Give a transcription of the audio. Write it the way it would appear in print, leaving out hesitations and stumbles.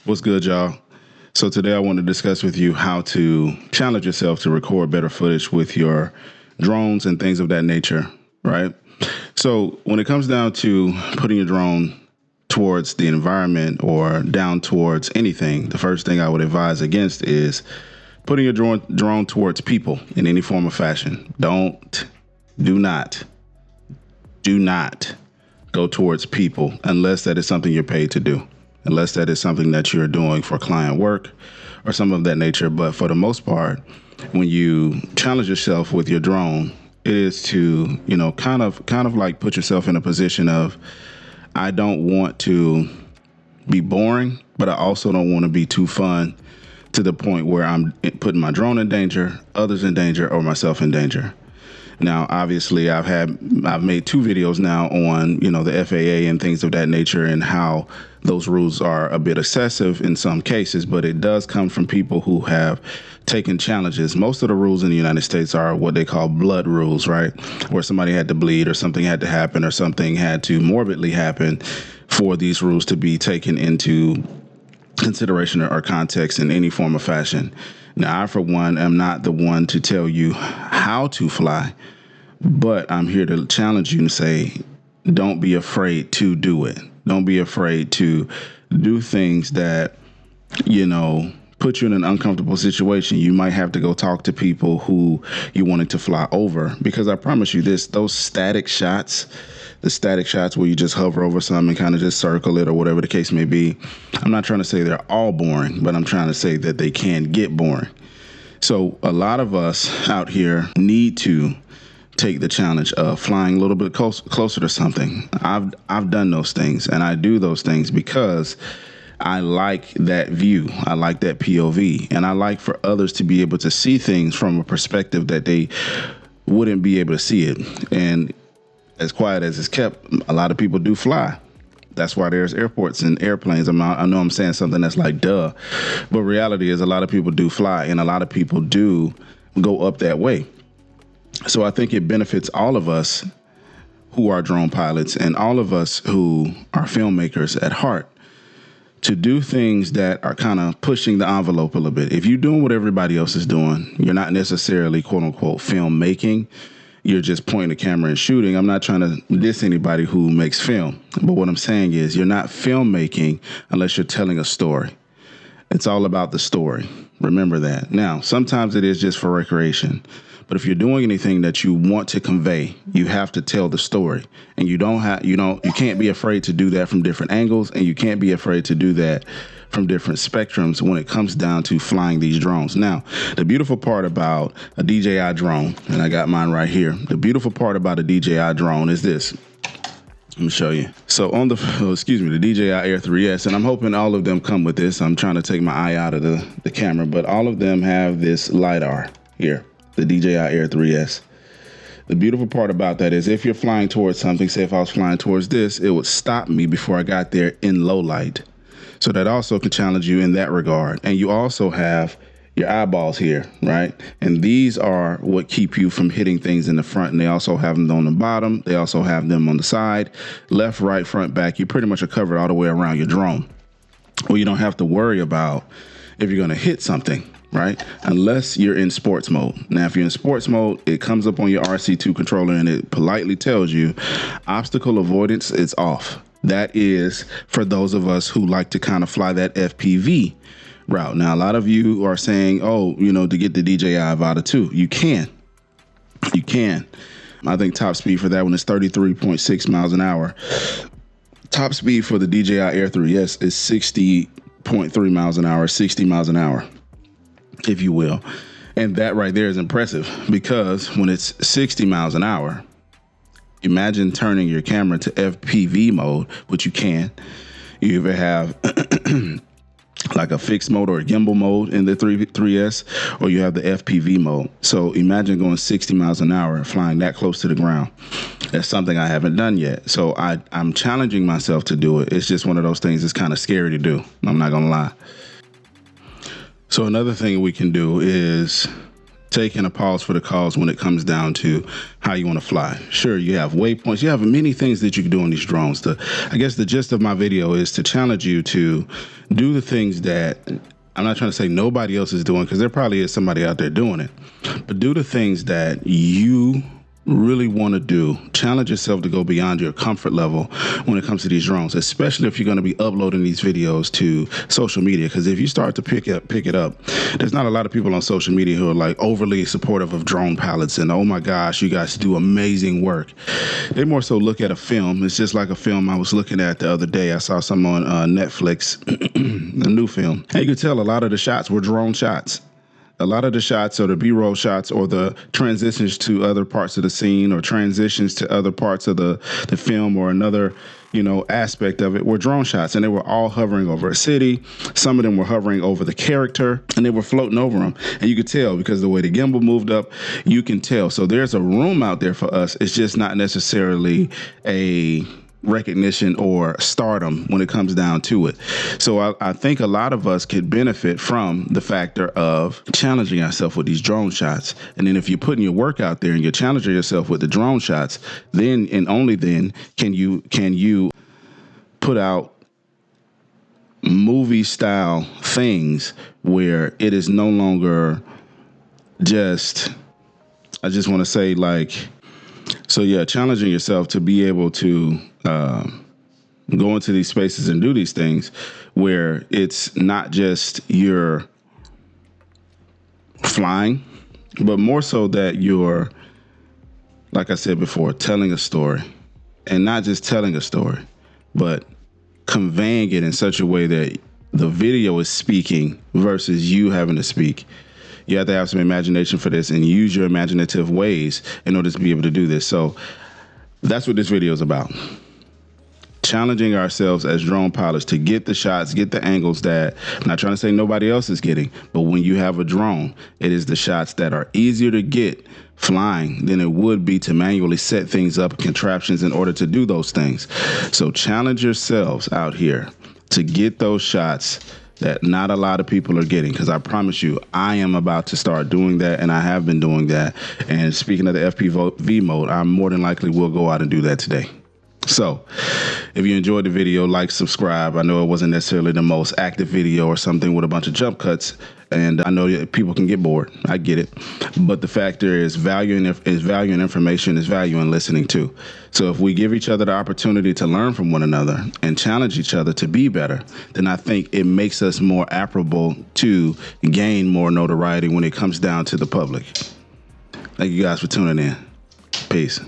What's good, y'all? So today I want to discuss with you how to challenge yourself to record better footage with your drones and things of that nature, right? So when it comes down to putting your drone towards the environment or down towards anything, the first thing I would advise against is putting your drone towards people in any form or fashion. Do not go towards people unless that is something you're paid to do, unless that is something that you're doing for client work or some of that nature. But for the most part, when you challenge yourself with your drone, it is to, kind of like put yourself in a position of, I don't want to be boring, but I also don't want to be too fun to the point where I'm putting my drone in danger, others in danger, or myself in danger. Now, obviously, I've made 2 videos now on, the FAA and things of that nature and how those rules are a bit excessive in some cases, but it does come from people who have taken challenges. Most of the rules in the United States are what they call blood rules, right? Where somebody had to bleed or something had to happen or something had to morbidly happen for these rules to be taken into consideration or context in any form or fashion. Now, I, for one, am not the one to tell you how to fly, but I'm here to challenge you and say, don't be afraid to do it. Don't be afraid to do things that, put you in an uncomfortable situation. You might have to go talk to people who you wanted to fly over, because I promise you this, those static shots, the static shots where you just hover over something and kind of just circle it or whatever the case may be. I'm not trying to say they're all boring, but I'm trying to say that they can get boring. So a lot of us out here need to take the challenge of flying a little bit closer to something. I've done those things, and I do those things because I like that view. I like that POV, and I like for others to be able to see things from a perspective that they wouldn't be able to see it. And as quiet as it's kept, a lot of people do fly. That's why there's airports and airplanes. I know I'm saying something that's like duh, but reality is a lot of people do fly, and a lot of people do go up that way. So I think it benefits all of us who are drone pilots and all of us who are filmmakers at heart to do things that are kind of pushing the envelope a little bit. If you're doing what everybody else is doing, you're not necessarily quote unquote filmmaking. You're just pointing the camera and shooting. I'm not trying to diss anybody who makes film, but what I'm saying is you're not filmmaking unless you're telling a story. It's all about the story. Remember that. Now, sometimes it is just for recreation, but if you're doing anything that you want to convey, you have to tell the story, and you can't be afraid to do that from different angles, and you can't be afraid to do that from different spectrums when it comes down to flying these drones. Now, the beautiful part about a DJI drone, and I got mine right here. The beautiful part about a DJI drone is this. Let me show you. So on the DJI Air 3S, and I'm hoping all of them come with this. I'm trying to take my eye out of the camera, but all of them have this LiDAR here, the DJI Air 3S. The beautiful part about that is if you're flying towards something, say if I was flying towards this, it would stop me before I got there in low light. So that also can challenge you in that regard. And you also have your eyeballs here, right? And these are what keep you from hitting things in the front. And they also have them on the bottom. They also have them on the side, left, right, front, back. You pretty much are covered all the way around your drone. Well, you don't have to worry about if you're going to hit something, right? Unless you're in sports mode. Now, if you're in sports mode, it comes up on your RC2 controller and it politely tells you obstacle avoidance is off. That is for those of us who like to kind of fly that FPV route. Now, a lot of you are saying, to get the DJI Avata 2, you can. I think top speed for that one is 33.6 miles an hour. Top speed for the DJI Air 3S is 60.3 miles an hour, 60 miles an hour, if you will. And that right there is impressive because when it's 60 miles an hour, imagine turning your camera to FPV mode, which you can. You either have like a fixed mode or a gimbal mode in the 3S, or you have the FPV mode. So imagine going 60 miles an hour and flying that close to the ground. That's something I haven't done yet. So I'm challenging myself to do it. It's just one of those things that's kind of scary to do. I'm not going to lie. So another thing we can do is taking a pause for the cause when it comes down to how you want to fly. Sure, you have waypoints. You have many things that you can do on these drones. I guess the gist of my video is to challenge you to do the things that I'm not trying to say nobody else is doing, because there probably is somebody out there doing it, but do the things that you really want to do. Challenge yourself to go beyond your comfort level when it comes to these drones, especially if you're going to be uploading these videos to social media. Because if you start to pick it up, there's not a lot of people on social media who are like overly supportive of drone pilots and, oh my gosh, you guys do amazing work. They more so look at a film. It's just like a film I was looking at the other day. I saw some on Netflix, a new film. And you could tell a lot of the shots were drone shots. A lot of the shots or the B-roll shots or the transitions to other parts of the scene or transitions to other parts of the film or another, aspect of it were drone shots. And they were all hovering over a city. Some of them were hovering over the character and they were floating over them. And you could tell because the way the gimbal moved up, you can tell. So there's a room out there for us. It's just not necessarily a recognition or stardom when it comes down to it. So I think a lot of us could benefit from the factor of challenging ourselves with these drone shots. And then if you're putting your work out there and you're challenging yourself with the drone shots, then and only then can you put out movie style things where it is no longer just, I just want to say challenging yourself to be able to go into these spaces and do these things where it's not just you're flying, but more so that you're, like I said before, telling a story, and not just telling a story, but conveying it in such a way that the video is speaking versus you having to speak. You have to have some imagination for this and use your imaginative ways in order to be able to do this. So that's what this video is about. Challenging ourselves as drone pilots to get the shots, get the angles that, I'm not trying to say nobody else is getting, but when you have a drone, it is the shots that are easier to get flying than it would be to manually set things up, contraptions in order to do those things. So challenge yourselves out here to get those shots that not a lot of people are getting, because I promise you, I am about to start doing that, and I have been doing that. And speaking of the FPV mode, I more than likely will go out and do that today. So if you enjoyed the video, like, subscribe. I know it wasn't necessarily the most active video or something with a bunch of jump cuts, and I know that people can get bored. I get it. But the factor is value in information is value in listening too. So if we give each other the opportunity to learn from one another and challenge each other to be better, then I think it makes us more approachable to gain more notoriety when it comes down to the public. Thank you guys for tuning in. Peace.